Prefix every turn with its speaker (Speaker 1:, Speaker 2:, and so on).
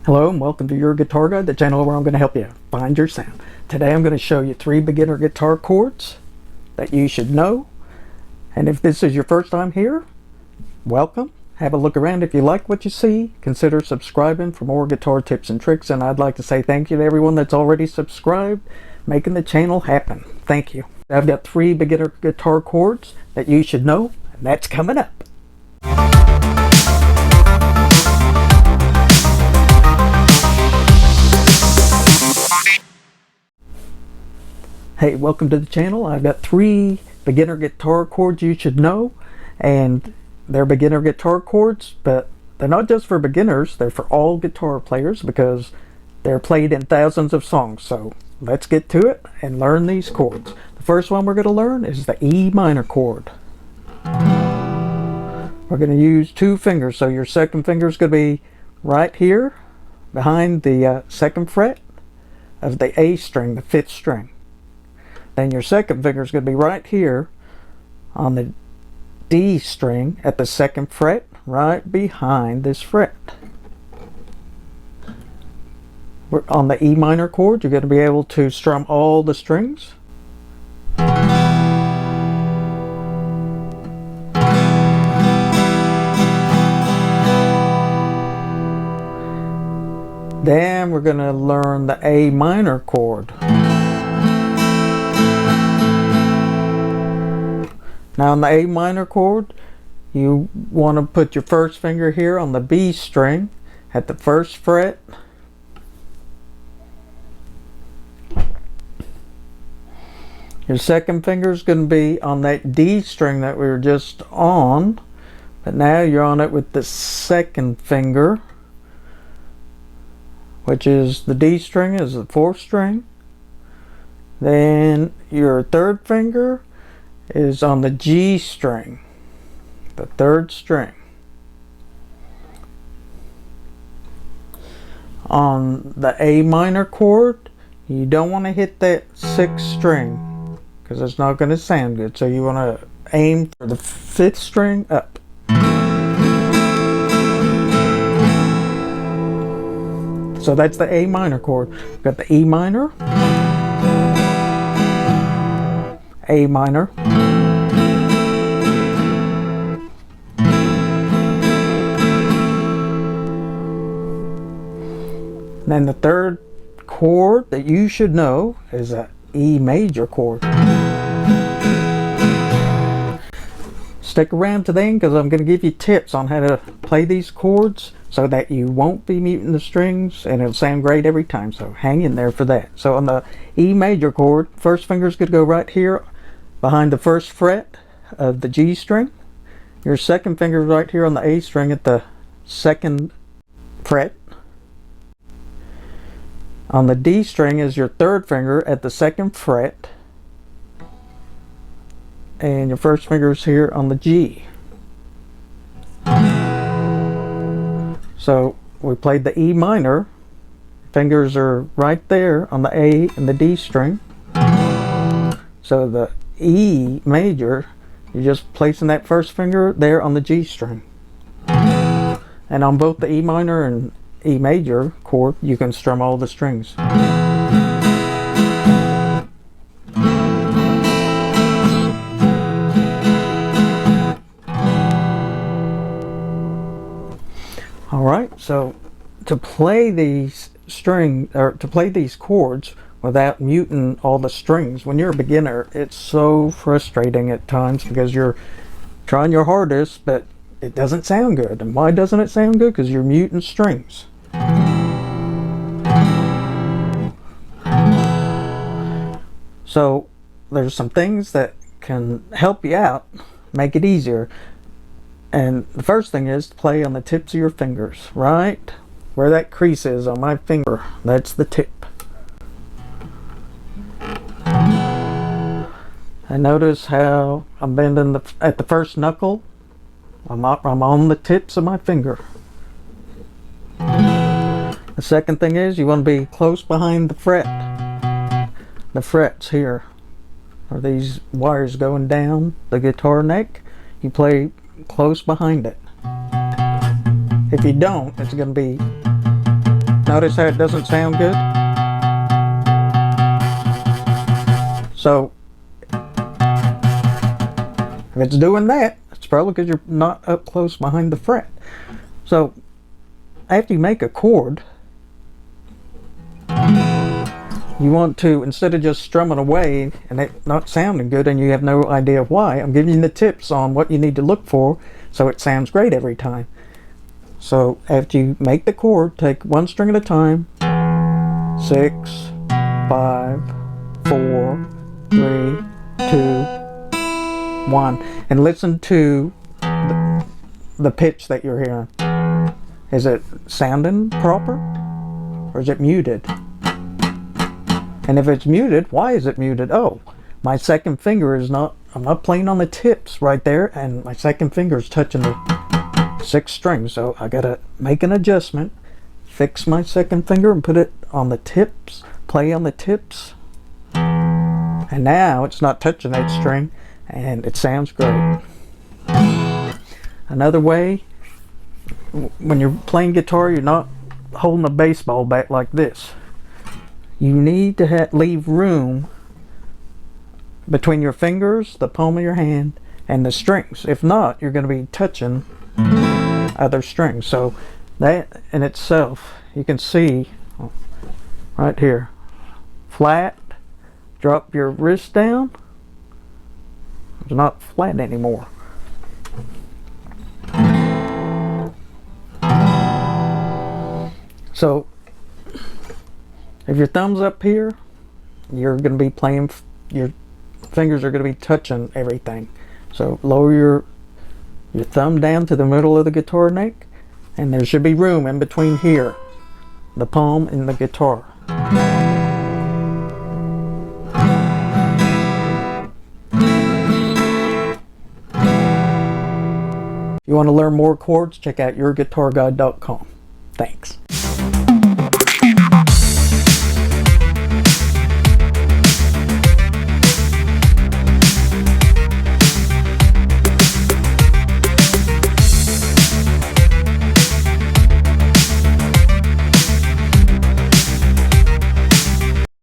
Speaker 1: Hello and welcome to Your Guitar Guide, the channel where I'm going to help you find your sound. Today I'm going to show you 3 beginner guitar chords that you should know. And if this is your first time here, welcome. Have a look around. If you like what you see, consider subscribing for more guitar tips and tricks. And I'd like to say thank you to everyone that's already subscribed, making the channel happen. Thank you. I've got 3 beginner guitar chords that you should know, and that's coming up. Hey, welcome to the channel. I've got 3 beginner guitar chords you should know, and they're beginner guitar chords, but they're not just for beginners, they're for all guitar players because they're played in thousands of songs. So let's get to it and learn these chords. The first one we're going to learn is the E minor chord. We're going to use 2 fingers, so your second finger is going to be right here behind the 2nd fret of the A string, the 5th string. Then your second finger is going to be right here on the D string at the 2nd fret, right behind this fret. On the E minor chord, you're going to be able to strum all the strings. Then we're going to learn the A minor chord. Now on the A minor chord, you want to put your first finger here on the B string at the 1st fret. Your second finger is going to be on that D string that we were just on, but now you're on it with the 2nd finger, which is the D string is the 4th string. Then your third finger is on the G string, the 3rd string. On the A minor chord, you don't want to hit that 6th string because it's not going to sound good. So you want to aim for the 5th string up. So that's the A minor chord. We've got the E minor, A minor, then the third chord that you should know is a E major chord. Stick around to the end because I'm going to give you tips on how to play these chords so that you won't be muting the strings and it'll sound great every time. So hang in there for that. So on the E major chord, first finger is going to go right here behind the 1st fret of the G string. Your second finger is right here on the A string at the 2nd fret. On the D string is your 3rd finger at the 2nd fret. And your first finger is here on the G. So we played the E minor. Fingers are right there on the A and the D string. So the E major, you're just placing that first finger there on the G string. And on both the E minor and E major chord, you can strum all the strings. Alright, so to play these chords without muting all the strings, when you're a beginner, it's so frustrating at times because you're trying your hardest, but it doesn't sound good. And why doesn't it sound good? Because you're muting strings. So there's some things that can help you out, make it easier. And the first thing is to play on the tips of your fingers, right where that crease is on my finger. That's the tip. And notice how I'm bending at the first knuckle. I'm on the tips of my finger. The second thing is you want to be close behind the fret. The frets here are these wires going down the guitar neck. You play close behind it. If you don't, it's going to be Notice how it doesn't sound good? So if it's doing that, it's probably because you're not up close behind the fret. So after you make a chord, you want to, instead of just strumming away and it not sounding good and you have no idea why, I'm giving you the tips on what you need to look for so it sounds great every time. So after you make the chord, take one string at a time. 6, 5, 4, 3, 2, 1. And listen to the pitch that you're hearing. Is it sounding proper? Or is it muted? And if it's muted, why is it muted? Oh, my second finger is not, I'm not playing on the tips right there, and my second finger is touching the 6th string. So I gotta make an adjustment, fix my second finger and put it on the tips, play on the tips. And now it's not touching that string and it sounds great. Another way, when you're playing guitar, you're not holding a baseball bat like this. You need to leave room between your fingers, the palm of your hand, and the strings. If not, you're going to be touching other strings. So that in itself, you can see right here, flat, drop your wrist down. It's not flat anymore. So if your thumb's up here, you're going to be playing, your fingers are going to be touching everything. So lower your thumb down to the middle of the guitar neck, and there should be room in between here, the palm and the guitar. If you want to learn more chords, check out YourGuitarGuide.com. Thanks.